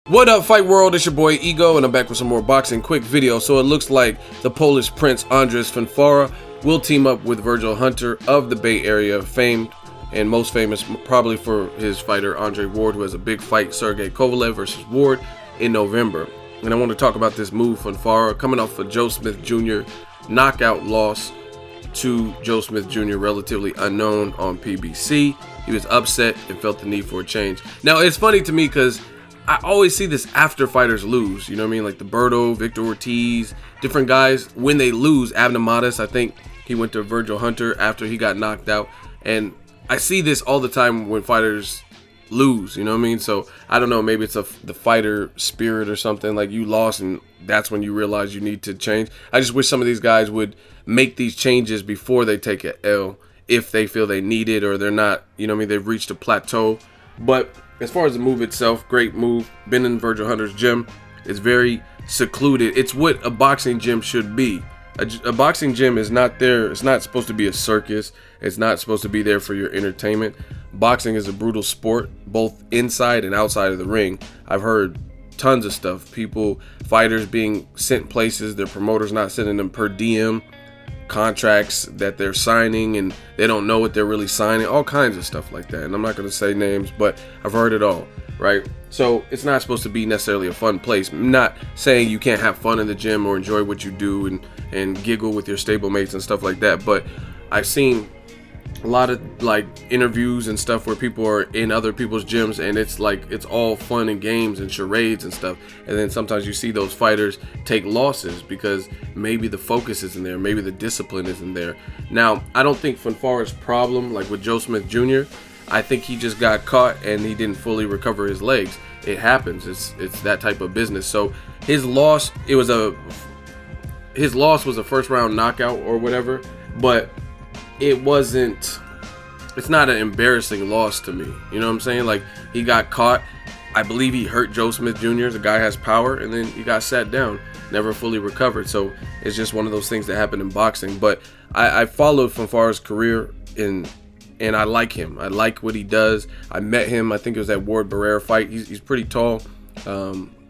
What up, Fight World? It's your boy Ego, and I'm back with some more boxing quick video. So it looks like the Polish Prince Andrzej Fonfara will team up with Virgil Hunter of the Bay Area, famed and most famous probably for his fighter Andre Ward, who has a big fight, Sergey Kovalev versus Ward, in November. And I want to talk about this move. Fonfara coming off a Joe Smith Jr. knockout loss to Joe Smith Jr., relatively unknown on PBC. He was upset and felt the need for a change. Now it's funny to me because I always see this after fighters lose, you know what I mean? Like the Berto, Victor Ortiz, different guys, when they lose. Abner Matas, I think he went to Virgil Hunter after he got knocked out. And I see this all the time when fighters lose, you know what I mean? So I don't know, maybe it's the fighter spirit or something. Like you lost and that's when you realize you need to change. I just wish some of these guys would make these changes before they take an L, if they feel they need it or they're not, you know what I mean? They've reached a plateau. But as far as the move itself, great move. Been in Virgil Hunter's gym. It's very secluded. It's what a boxing gym should be. A boxing gym is not there. It's not supposed to be a circus. It's not supposed to be there for your entertainment. Boxing is a brutal sport, both inside and outside of the ring. I've heard tons of stuff. Fighters being sent places, their promoters not sending them per diem, contracts that they're signing and they don't know what they're really signing, all kinds of stuff like that. And I'm not going to say names, but I've heard it all, right? So it's not supposed to be necessarily a fun place. I'm not saying you can't have fun in the gym or enjoy what you do and giggle with your stablemates and stuff like that, but I've seen a lot of like interviews and stuff where people are in other people's gyms and it's like it's all fun and games and charades and stuff, and then sometimes you see those fighters take losses because maybe the focus isn't there, maybe the discipline isn't there. Now I don't think Fonfara's problem, like with Joe Smith Jr., I think he just got caught and he didn't fully recover his legs. It happens. It's that type of business. So his loss was a first round knockout or whatever, but it's not an embarrassing loss to me. You know what I'm saying? Like, he got caught. I believe he hurt Joe Smith Jr. The guy has power, and then he got sat down, never fully recovered. So it's just one of those things that happen in boxing. But I followed Fonfara's career and I like him. I like what he does. I met him, I think it was that Ward Barrera fight. He's pretty tall,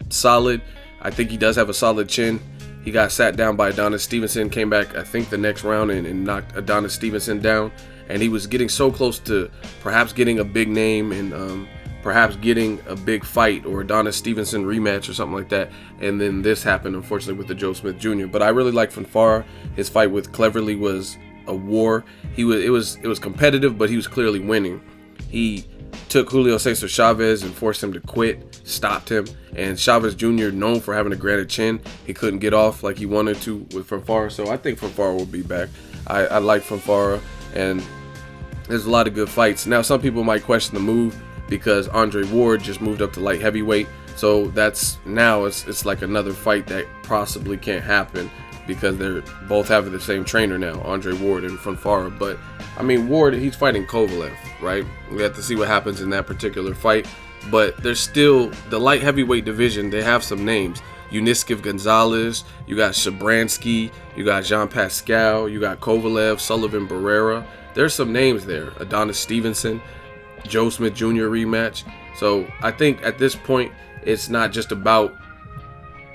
solid. I think he does have a solid chin. He got sat down by Adonis Stevenson, came back, I think, the next round and knocked Adonis Stevenson down. And he was getting so close to perhaps getting a big name and perhaps getting a big fight or Adonis Stevenson rematch or something like that. And then this happened, unfortunately, with the Joe Smith Jr. But I really like Fonfara. His fight with Cleverly was a war. It was competitive, but he was clearly winning. He took Julio Cesar Chavez and forced him to quit, stopped him. And Chavez Jr., known for having a granite chin, he couldn't get off like he wanted to with Fonfara. So I think Fonfara will be back. I like Fonfara, and there's a lot of good fights. Now, some people might question the move because Andre Ward just moved up to light heavyweight. So it's like another fight that possibly can't happen because they're both having the same trainer now, Andre Ward and Fonfara. But I mean, Ward, he's fighting Kovalev, right? We have to see what happens in that particular fight. But there's still the light heavyweight division. They have some names. Uniskiv Gonzalez, you got Shabransky, you got Jean Pascal, you got Kovalev, Sullivan Barrera. There's some names there. Adonis Stevenson, Joe Smith Jr. rematch. So I think at this point, it's not just about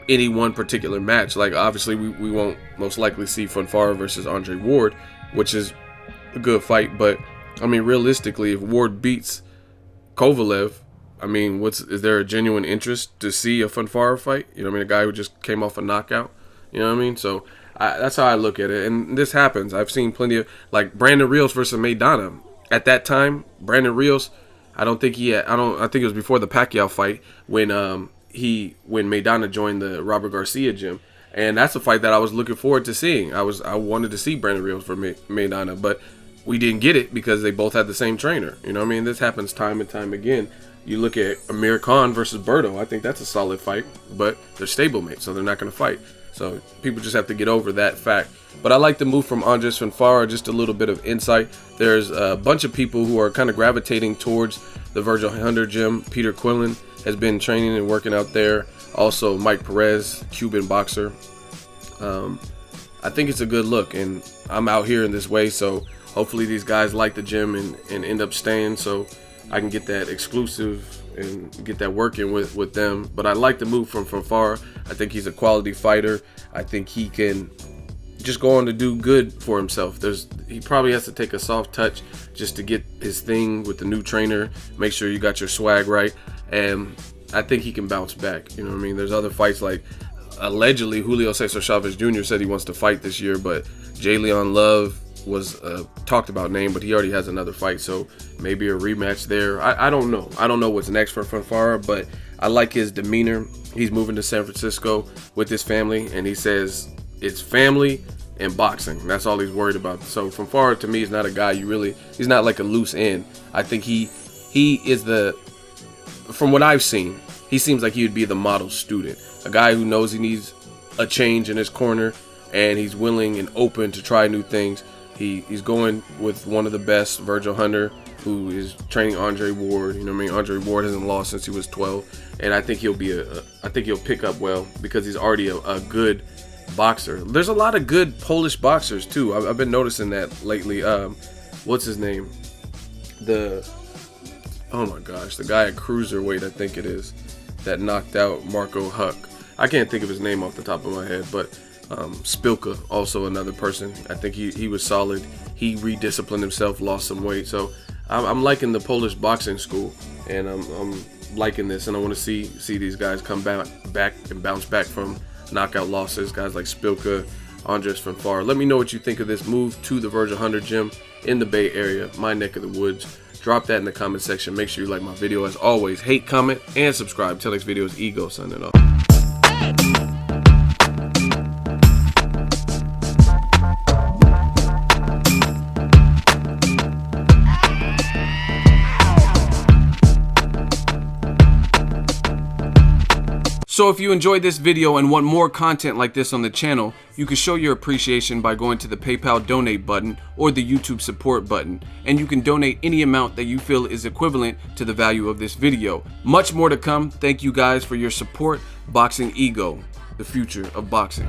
any one particular match. Like, obviously, we won't most likely see Fonfara versus Andre Ward, which is a good fight. But I mean, realistically, if Ward beats Kovalev, I mean, is there a genuine interest to see a Fonfara fight? You know what I mean? A guy who just came off a knockout. You know what I mean? So that's how I look at it. And this happens. I've seen plenty of, like, Brandon Rios versus Maidana. At that time, Brandon Rios, I think it was before the Pacquiao fight when Maidana joined the Robert Garcia gym. And that's a fight that I was looking forward to seeing. I wanted to see Brandon Rios for Maidana, but we didn't get it because they both had the same trainer. You know what I mean? This happens time and time again. You look at Amir Khan versus Berto. I think that's a solid fight, but they're stablemates, so they're not going to fight. So people just have to get over that fact. But I like the move from Andrzej Fonfara, just a little bit of insight. There's a bunch of people who are kind of gravitating towards the Virgil Hunter gym. Peter Quillen has been training and working out there. Also, Mike Perez, Cuban boxer. I think it's a good look, and I'm out here in this way, so hopefully these guys like the gym and end up staying so I can get that exclusive and get that work in with them. But I like the move from Fonfara. I think he's a quality fighter. I think he can just go on to do good for himself. He probably has to take a soft touch just to get his thing with the new trainer, make sure you got your swag right, and I think he can bounce back. You know what I mean? There's other fights, like allegedly Julio Cesar Chavez Jr. said he wants to fight this year, but Jalen Love was a talked about name, but he already has another fight, so maybe a rematch there. I don't know. I don't know what's next for Fonfara, but I like his demeanor. He's moving to San Francisco with his family, and he says it's family and boxing. That's all he's worried about. So Fonfara to me is not a guy he's not like a loose end. I think he is from what I've seen, he seems like he would be the model student. A guy who knows he needs a change in his corner, and he's willing and open to try new things. He's going with one of the best, Virgil, who is training Andre Ward. You know what I mean? Andre Ward hasn't lost since he was 12, and I think he'll pick up well because he's already a good boxer. There's a lot of good Polish boxers too. I've been noticing that lately. What's his name? Oh my gosh, the guy at cruiserweight, I think it is, that knocked out Marco Huck. I can't think of his name off the top of my head, but Spilka, also another person. I think he was solid. He redisciplined himself, lost some weight. So I'm liking the Polish boxing school, and I'm liking this, and I want to see these guys come back and bounce back from knockout losses. Guys like Spilka, Andrzej Fonfara. Let me know what you think of this move to the Virgil gym in the Bay Area, my neck of the woods. Drop that in the comment section. Make sure you like my video. As always, hate, comment, and subscribe. Till next video is Ego signing off. So if you enjoyed this video and want more content like this on the channel, you can show your appreciation by going to the PayPal donate button or the YouTube support button, and you can donate any amount that you feel is equivalent to the value of this video. Much more to come. Thank you guys for your support. Boxingego, the future of boxing.